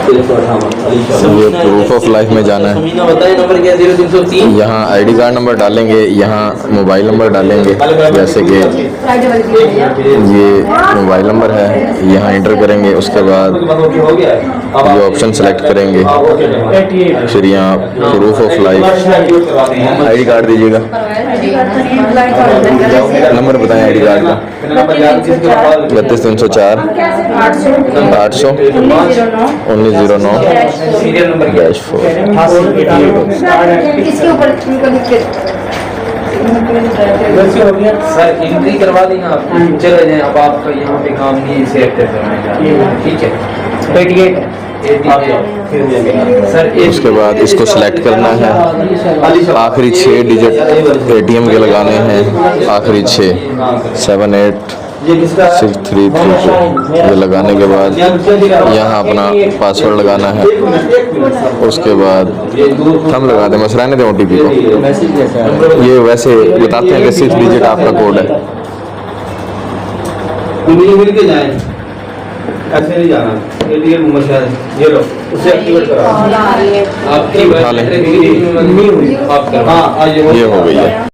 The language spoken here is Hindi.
ये प्रूफ ऑफ लाइफ में जाना है। यहाँ आईडी कार्ड नंबर डालेंगे, यहाँ मोबाइल नंबर डालेंगे। जैसे कि ये मोबाइल नंबर है, यहाँ इंटर करेंगे। उसके बाद ये ऑप्शन सेलेक्ट करेंगे, फिर यहाँ proof of life, ID card दीजिएगा। नंबर बताएं आईडी कार्ड का। 32 304 800 1909-4। सर एंट्री करवा दी ना आप, चले जाएं। अब आपका यहाँ पे काम नहीं सेट है, ठीक है। 88 सर। उसके बाद इसको सिलेक्ट करना है। आखिरी 6 डिजिट ATM के लगाने हैं, आखिरी 6 786332। ये लगाने के बाद यहाँ अपना पासवर्ड लगाना है। उसके बाद हम लगा दें, बस रहने दें OTP को। ये वैसे बताते हैं कि 6 डिजिट आपका कोड है। मिल के जाएं, ऐसे नहीं जाना। ATM नंबर शायद ये लो, उसे एक्टिवेट करो। आपकी उठा लें। नहीं हुई, आप करो। हाँ, ये हो गई है।